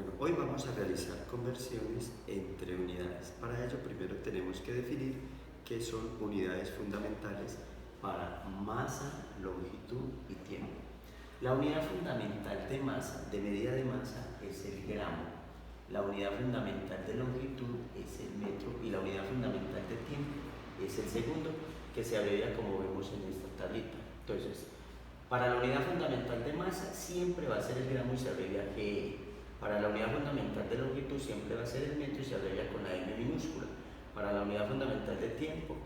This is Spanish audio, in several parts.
Bueno, hoy vamos a realizar conversiones entre unidades. Para ello, primero tenemos que definir qué son unidades fundamentales para masa, longitud y tiempo. La unidad fundamental de masa, de medida de masa, es el gramo. La unidad fundamental de longitud es el metro y la unidad fundamental de tiempo es el segundo, que se abrevia como vemos en esta tablita. Entonces, para la unidad fundamental de masa siempre va a ser el gramo y se abrevia GE. Para la unidad fundamental de longitud siempre va a ser el metro y se abrevia con la M minúscula. Para la unidad fundamental de tiempo,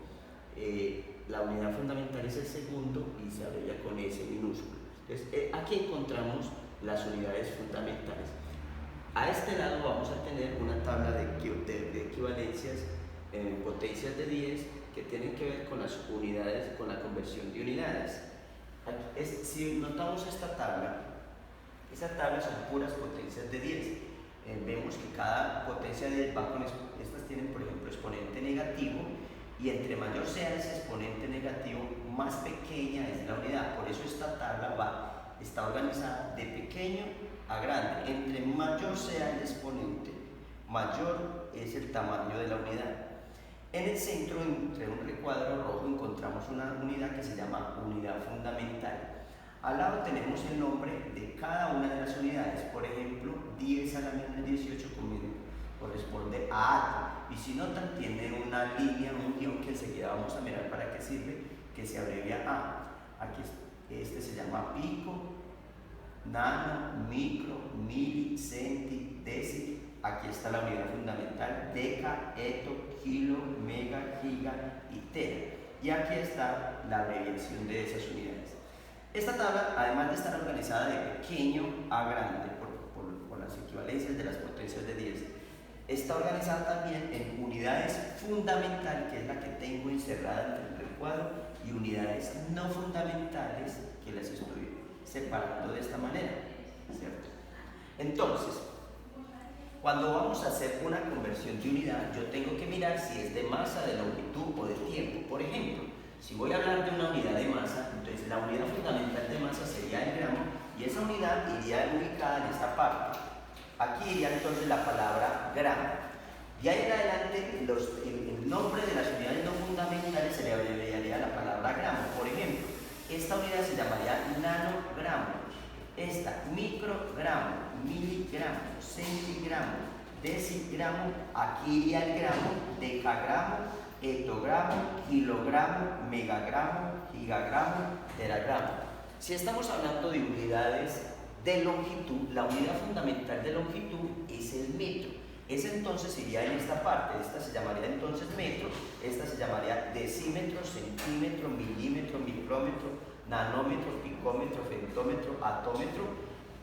la unidad fundamental es el segundo y se abrevia con S minúscula. Entonces, aquí encontramos las unidades fundamentales. A este lado vamos a tener una tabla de equivalencias en potencias de 10 que tienen que ver con las unidades, con la conversión de unidades. Si notamos esta tabla, esa tabla son puras potencias de 10. Vemos que cada potencia de 10 va con, estas tienen por ejemplo exponente negativo, y entre mayor sea ese exponente negativo, más pequeña es la unidad. Por eso esta tabla está organizada de pequeño a grande. Entre mayor sea el exponente, mayor es el tamaño de la unidad. En el centro, entre un recuadro rojo, encontramos una unidad que se llama unidad fundamental. Al lado tenemos el nombre de cada una de las unidades. Por ejemplo, 10 a la menos 18 corresponde a atrio. Y si notan, tiene una línea, un guión que enseguida vamos a mirar para qué sirve, que se abrevia A. Aquí este se llama pico, nano, micro, mili, centi, deci. Aquí está la unidad fundamental, deca, eto, kilo, mega, giga y tera. Y aquí está la abreviación de esas unidades. Esta tabla, además de estar organizada de pequeño a grande por las equivalencias de las potencias de 10, está organizada también en unidades fundamentales, que es la que tengo encerrada entre el recuadro, y unidades no fundamentales, que las estoy separando de esta manera, ¿cierto? Entonces, cuando vamos a hacer una conversión de unidad, yo tengo que mirar si es de masa, de longitud o de tiempo. Por ejemplo, si voy a hablar de una unidad de masa, entonces la unidad fundamental de masa sería el gramo, y esa unidad iría ubicada en esta parte. Aquí iría entonces la palabra gramo. De ahí en adelante, el nombre de las unidades no fundamentales se le abreviaría la palabra gramo. Por ejemplo, esta unidad se llamaría nanogramo, esta microgramo, miligramo, centigramo, decigramo. Aquí iría el gramo, decagramo, etogramo, kilogramo, megagramo, gigagramo, teragramo. Si estamos hablando de unidades de longitud, la unidad fundamental de longitud es el metro. Ese entonces iría en esta parte. Esta se llamaría entonces metro, esta se llamaría decímetro, centímetro, milímetro, micrómetro, nanómetro, picómetro, femtómetro, atómetro,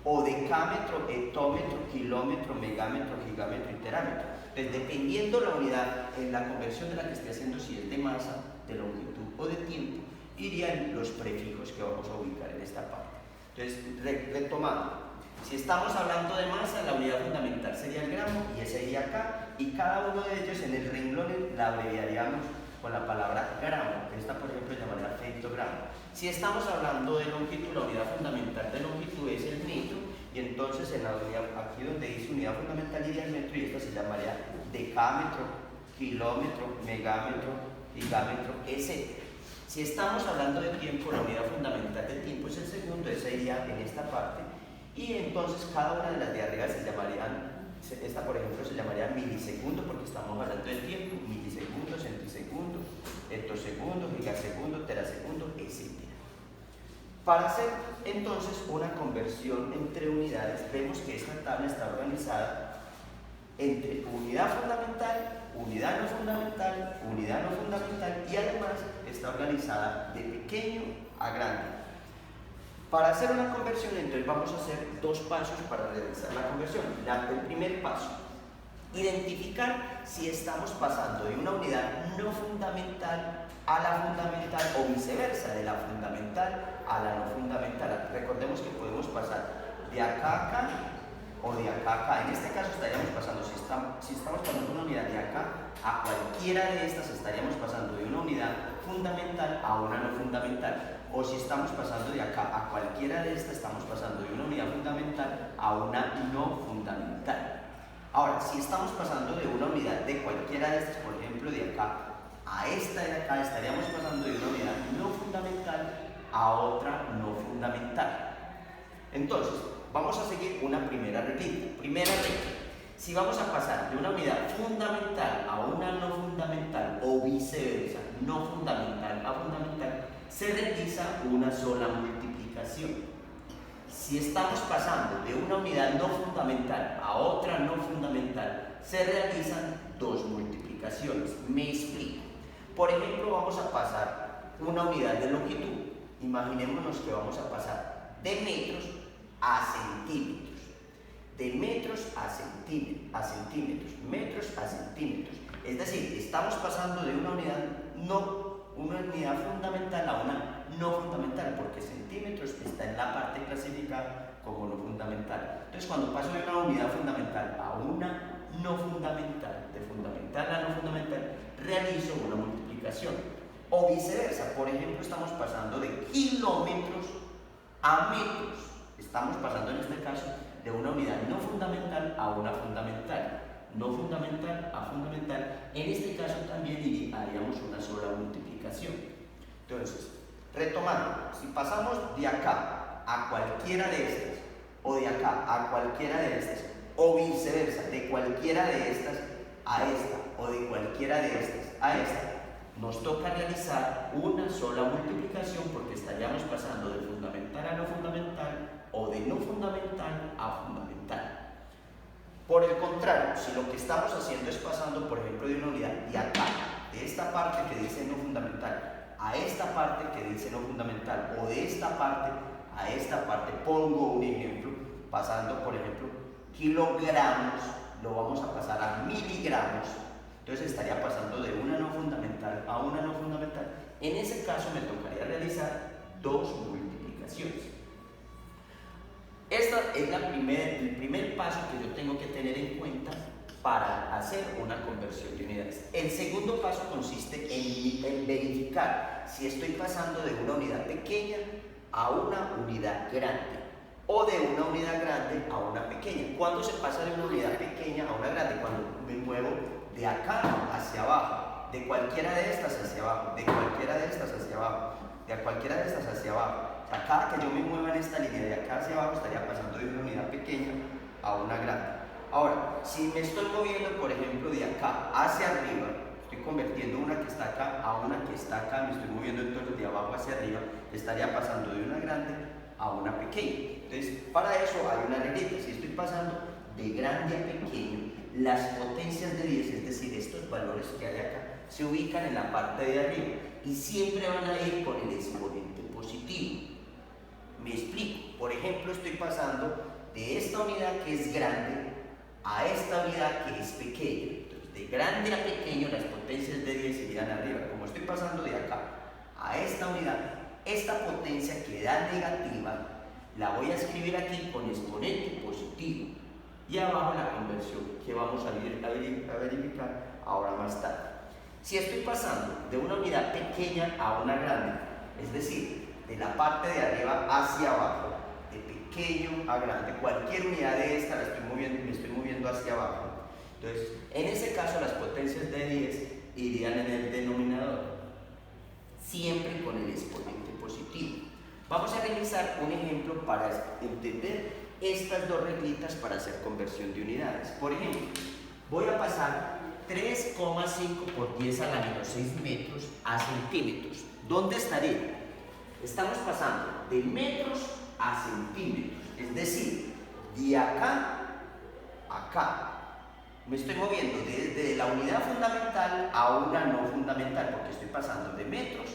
o decámetro, hetómetro, kilómetro, megámetro, gigámetro y terámetro. Entonces, dependiendo la unidad en la conversión de la que esté haciendo, si es de masa, de longitud o de tiempo, irían los prefijos que vamos a ubicar en esta parte. Entonces, retomando, si estamos hablando de masa, la unidad fundamental sería el gramo y ese iría acá, y cada uno de ellos en el renglón la abreviaríamos con la palabra gramo, que esta por ejemplo llamaría femtogramo. Si estamos hablando de longitud, la unidad fundamental de longitud es el metro, y entonces en la unidad, aquí donde dice unidad fundamental iría el metro, y esta se llamaría decámetro, kilómetro, megámetro, gigámetro, etc. Si estamos hablando de tiempo, la unidad fundamental del tiempo es el segundo, esa iría en esta parte, y entonces cada una de las de arriba se llamarían, esta por ejemplo se llamaría milisegundo porque estamos hablando del tiempo, milisegundo, centisegundo, hectosegundo, gigasegundo, terasegundo, etc. Para hacer entonces una conversión entre unidades, vemos que esta tabla está organizada entre unidad fundamental, unidad no fundamental, unidad no fundamental, y además está organizada de pequeño a grande. Para hacer una conversión, entonces vamos a hacer dos pasos para realizar la conversión. El primer paso, identificar si estamos pasando de una unidad no fundamental a la fundamental o viceversa, de la fundamental a la no fundamental. Recordemos que podemos pasar de acá a acá o de acá a acá. En este caso estaríamos pasando, si estamos pasando una unidad de acá a cualquiera de estas, estaríamos pasando de una unidad fundamental a una no fundamental. O si estamos pasando de acá a cualquiera de estas, estamos pasando de una unidad fundamental a una no fundamental. Ahora, si estamos pasando de una unidad de cualquiera de estas, por ejemplo, de acá a esta de acá, estaríamos pasando de una unidad no fundamental a otra no fundamental. Entonces, vamos a seguir una primera reglita. Primera regla. Si vamos a pasar de una unidad fundamental a una no fundamental o viceversa, no fundamental a fundamental, se realiza una sola multiplicación. Si estamos pasando de una unidad no fundamental a otra no fundamental, se realizan dos multiplicaciones. Me explico. Por ejemplo, vamos a pasar una unidad de longitud. Imaginémonos que vamos a pasar de metros a centímetros. De metros a centímetros, metros a centímetros. Es decir, estamos pasando de una unidad fundamental a una no fundamental, porque centímetros está en la parte clasificada como no fundamental. Entonces, cuando paso de una unidad fundamental a una no fundamental, de fundamental a no fundamental, realizo una multiplicación. O viceversa, por ejemplo, estamos pasando de kilómetros a metros. Estamos pasando en este caso de una unidad no fundamental a una fundamental, no fundamental a fundamental. En este caso también haríamos una sola multiplicación. Entonces, retomando, si pasamos de acá a cualquiera de estas, o de acá a cualquiera de estas, o viceversa, de cualquiera de estas a esta, o de cualquiera de estas a esta, nos toca realizar una sola multiplicación porque estaríamos pasando de fundamental a no fundamental o de no fundamental a fundamental. Por el contrario, si lo que estamos haciendo es pasando, por ejemplo, de una unidad de acá, de esta parte que dice no fundamental, a esta parte que dice no fundamental, o de esta parte a esta parte, pongo un ejemplo, pasando, por ejemplo, kilogramos, lo vamos a pasar a miligramos. Entonces estaría pasando de una no fundamental a una no fundamental. En ese caso me tocaría realizar dos multiplicaciones. Este es el primer paso que yo tengo que tener en cuenta para hacer una conversión de unidades. El segundo paso consiste en verificar si estoy pasando de una unidad pequeña a una unidad grande o de una unidad grande a una pequeña. ¿Cuándo se pasa de una unidad pequeña a una grande? Cuando me muevo de acá hacia abajo, de cualquiera de estas hacia abajo, de cualquiera de estas hacia abajo, de cualquiera de estas hacia abajo. O sea, cada que yo me mueva en esta línea de acá hacia abajo estaría pasando de una unidad pequeña a una grande. Ahora, si me estoy moviendo, por ejemplo, de acá hacia arriba, estoy convirtiendo una que está acá a una que está acá, me estoy moviendo entonces de abajo hacia arriba, estaría pasando de una grande a una pequeña. Entonces, para eso hay una reglita. Si estoy pasando de grande a pequeño, las potencias de 10, es decir, estos valores que hay acá, se ubican en la parte de arriba y siempre van a ir con el exponente positivo. Me explico. Por ejemplo, estoy pasando de esta unidad que es grande a esta unidad que es pequeña. Entonces, de grande a pequeño, las potencias de 10 irían arriba. Como estoy pasando de acá a esta unidad, esta potencia que da negativa, la voy a escribir aquí con exponente positivo. Y abajo la conversión que vamos a verificar ahora más tarde. Si estoy pasando de una unidad pequeña a una grande, es decir, de la parte de arriba hacia abajo, de pequeño a grande, cualquier unidad de esta me estoy moviendo hacia abajo. Entonces, en ese caso las potencias de 10 irían en el denominador, siempre con el exponente positivo. Vamos a realizar un ejemplo para entender estas dos reglitas para hacer conversión de unidades. Por ejemplo, voy a pasar 3,5 por 10 a la menos 6 metros a centímetros. ¿Dónde estaría? Estamos pasando de metros a centímetros, es decir, de acá a acá. Me estoy moviendo desde la unidad fundamental a una no fundamental, porque estoy pasando de metros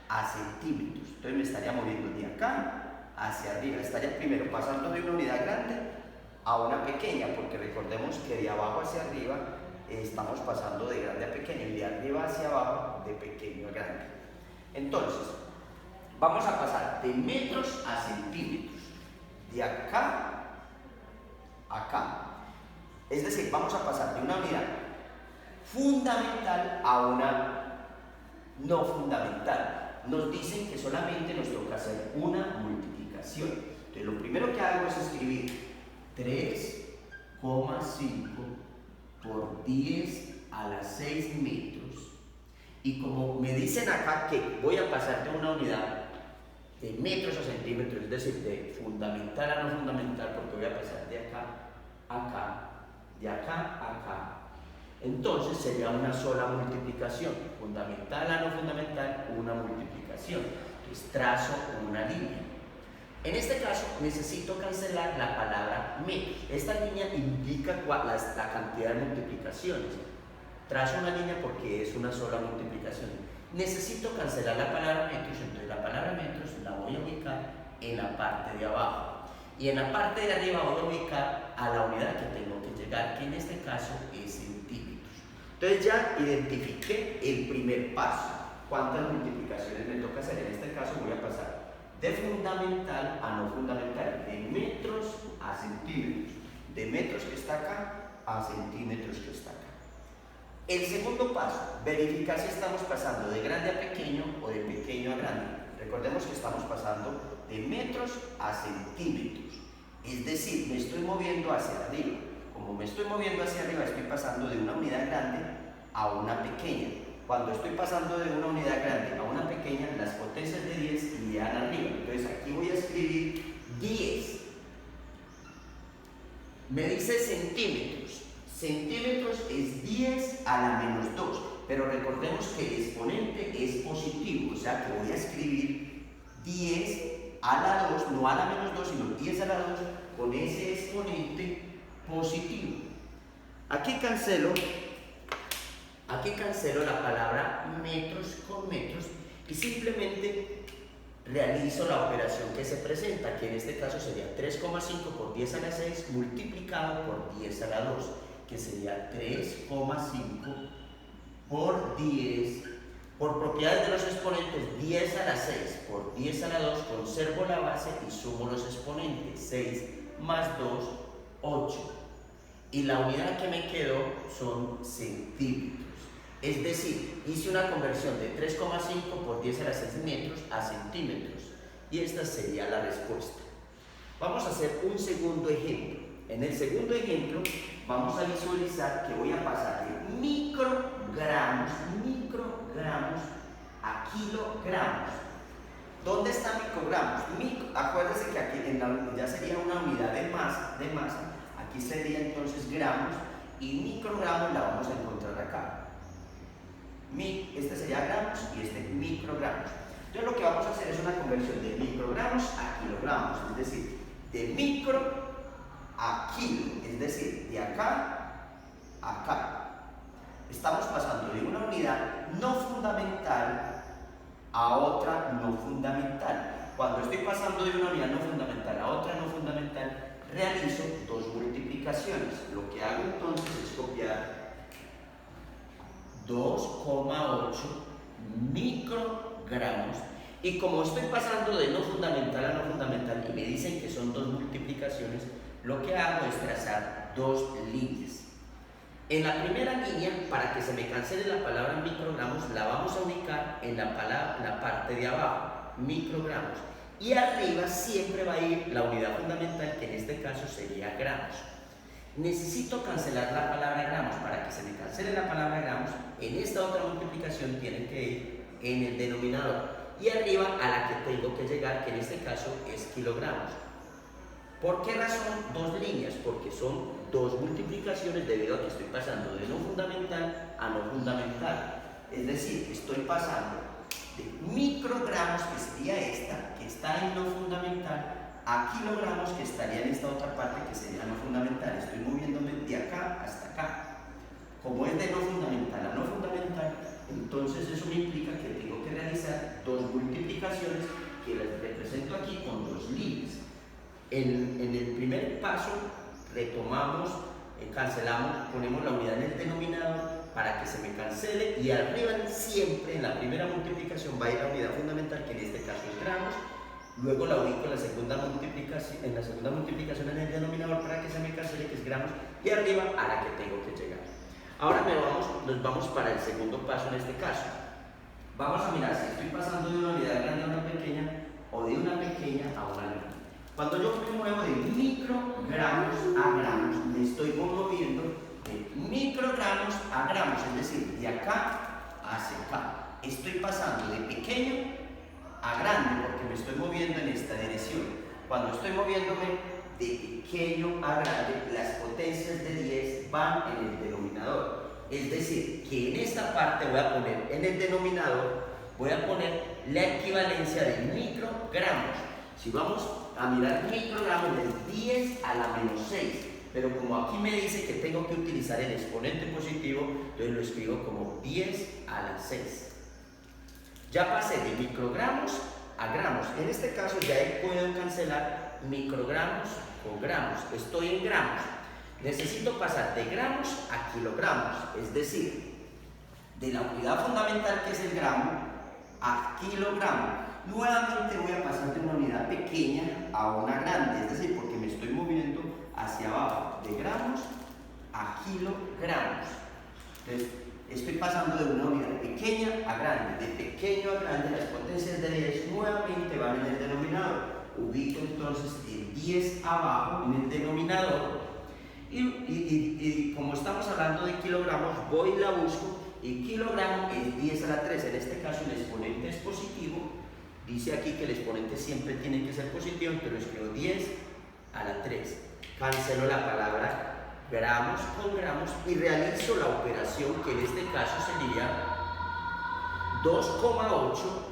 a centímetros. Entonces me estaría moviendo de acá hacia arriba. Estaría primero pasando de una unidad grande a una pequeña, porque recordemos que de abajo hacia arriba estamos pasando de grande a pequeño y de arriba hacia abajo de pequeño a grande. Entonces, vamos a pasar de metros a centímetros, de acá a acá. Es decir, vamos a pasar de una unidad fundamental a una no fundamental. Nos dicen que solamente nos toca hacer una multiplicación. Entonces lo primero que hago es escribir 3,5 por 10 a la 6 metros. Y como me dicen acá que voy a pasar de una unidad de metros a centímetros, es decir, de fundamental a no fundamental, porque voy a pasar de acá a acá, de acá a acá. Entonces sería una sola multiplicación, fundamental a no fundamental, una multiplicación. Entonces trazo una línea. En este caso necesito cancelar la palabra metros. Esta línea indica la cantidad de multiplicaciones. Trazo una línea porque es una sola multiplicación. Necesito cancelar la palabra metros, entonces la palabra metros la voy a ubicar en la parte de abajo. Y en la parte de arriba voy a ubicar a la unidad que tengo que llegar, que en este caso es centímetros. Entonces ya identifiqué el primer paso. ¿Cuántas multiplicaciones me toca hacer? En este caso voy a pasar de fundamental a no fundamental, de metros a centímetros, de metros que está acá a centímetros que está acá. El segundo paso, verificar si estamos pasando de grande a pequeño o de pequeño a grande. Recordemos que estamos pasando de metros a centímetros, es decir, me estoy moviendo hacia arriba. Como me estoy moviendo hacia arriba, estoy pasando de una unidad grande a una pequeña. Cuando estoy pasando de una unidad grande a una pequeña, las potencias de 10 irían arriba. Entonces aquí voy a escribir 10. Me dice centímetros. Centímetros es 10 a la menos 2. Pero recordemos que el exponente es positivo. O sea que voy a escribir 10 a la 2, no a la menos 2, sino 10 a la 2 con ese exponente positivo. Aquí cancelo la palabra metros con metros y simplemente realizo la operación que se presenta, que en este caso sería 3,5 por 10 a la 6 multiplicado por 10 a la 2, que sería 3,5 por 10, por propiedades de los exponentes, 10 a la 6 por 10 a la 2, conservo la base y sumo los exponentes, 6 más 2, 8. Y la unidad que me quedó son centímetros. Es decir, hice una conversión de 3,5 por 10 a la 6 metros a centímetros. Y esta sería la respuesta. Vamos a hacer un segundo ejemplo. En el segundo ejemplo vamos a visualizar que voy a pasar de microgramos a kilogramos. ¿Dónde están microgramos? Acuérdense que aquí ya sería una unidad de masa. Aquí sería entonces gramos y microgramos la vamos a encontrar acá. Este sería gramos y este microgramos. Entonces lo que vamos a hacer es una conversión de microgramos a kilogramos, es decir, de micro a kilo, es decir, de acá a acá. Estamos pasando de una unidad no fundamental a otra no fundamental. Cuando estoy pasando de una unidad no fundamental a otra no fundamental, realizo dos multiplicaciones. Lo que hago entonces es copiar 2,8 microgramos y como estoy pasando de no fundamental a no fundamental y me dicen que son dos multiplicaciones, lo que hago es trazar dos líneas. En la primera línea, para que se me cancele la palabra microgramos, la vamos a ubicar en la parte de abajo, microgramos, y arriba siempre va a ir la unidad fundamental, que en este caso sería gramos. Necesito cancelar la palabra gramos. Para que se me cancele la palabra gramos, en esta otra multiplicación tiene que ir en el denominador y arriba a la que tengo que llegar, que en este caso es kilogramos. ¿Por qué razón dos líneas? Porque son dos multiplicaciones debido a que estoy pasando de no fundamental a no fundamental. Es decir, que estoy pasando de microgramos, que sería esta, que está en no fundamental, a kilogramos, que estaría en esta otra parte, que sería no fundamental. Estoy moviéndome de acá hasta acá. Como es de no fundamental a no fundamental, entonces eso me implica que tengo que realizar dos multiplicaciones que las represento aquí con dos líneas. En el primer paso retomamos, cancelamos, ponemos la unidad en el denominador para que se me cancele y arriba siempre en la primera multiplicación va a ir la unidad fundamental, que en este caso es gramos. Luego la ubico en la segunda multiplicación en el denominador para que se me cancele, que es gramos, y arriba a la que tengo que llegar. Ahora nos vamos para el segundo paso en este caso. Vamos a mirar si estoy pasando de una unidad grande a una pequeña o de una pequeña a una grande. Cuando yo me muevo de microgramos a gramos, me estoy moviendo de microgramos a gramos, es decir, de acá hacia acá. Estoy pasando de pequeño a grande porque me estoy moviendo en esta dirección. Cuando estoy moviéndome de pequeño a grande, las potencias de 10 van en el denominador. Es decir, que en esta parte voy a poner en el denominador, voy a poner la equivalencia de microgramos. Si vamos a mirar microgramos es 10 a la menos 6, pero como aquí me dice que tengo que utilizar el exponente positivo, entonces lo escribo como 10 a la 6. Ya pasé de microgramos a gramos. En este caso ya puedo cancelar microgramos con gramos. Estoy en gramos. Necesito pasar de gramos a kilogramos, es decir, de la unidad fundamental que es el gramo a kilogramo. Nuevamente voy a pasar de una unidad pequeña a una grande, es decir, porque me estoy moviendo hacia abajo, de gramos a kilogramos. Entonces, estoy pasando de una unidad pequeña a grande. De pequeño a grande, las potencias de 10 nuevamente van en el denominador. Ubico entonces el 10 abajo en el denominador. Y como estamos hablando de kilogramos, voy y la busco. Y kilogramo es 10 a la 3. En este caso, el exponente es positivo. Dice aquí que el exponente siempre tiene que ser positivo, entonces lo escribo 10 a la 3. Cancelo la palabra gramos con gramos y realizo la operación que en este caso sería 2,8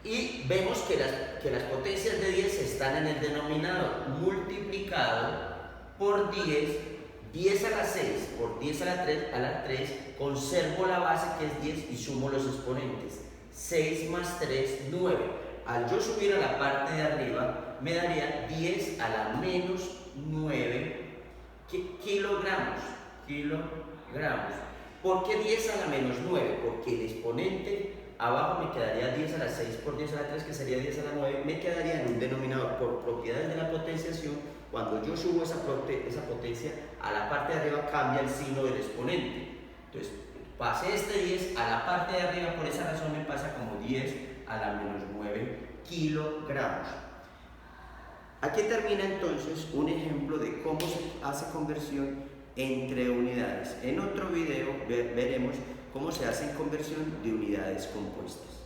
y vemos que las potencias de 10 están en el denominador multiplicado por 10 a la 6 por 10 a la 3, conservo la base que es 10 y sumo los exponentes. 6 más 3, 9. Al yo subir a la parte de arriba, me daría 10 a la menos 9 kilogramos. ¿Por qué 10 a la menos 9? Porque el exponente abajo me quedaría 10 a la 6 por 10 a la 3, que sería 10 a la 9, me quedaría en un denominador. Por propiedades de la potenciación, cuando yo subo esa potencia, a la parte de arriba cambia el signo del exponente. Entonces, pasé este 10 a la parte de arriba, por esa razón me pasa como 10 a la menos 9 kilogramos. Aquí termina entonces un ejemplo de cómo se hace conversión entre unidades. En otro video veremos cómo se hace conversión de unidades compuestas.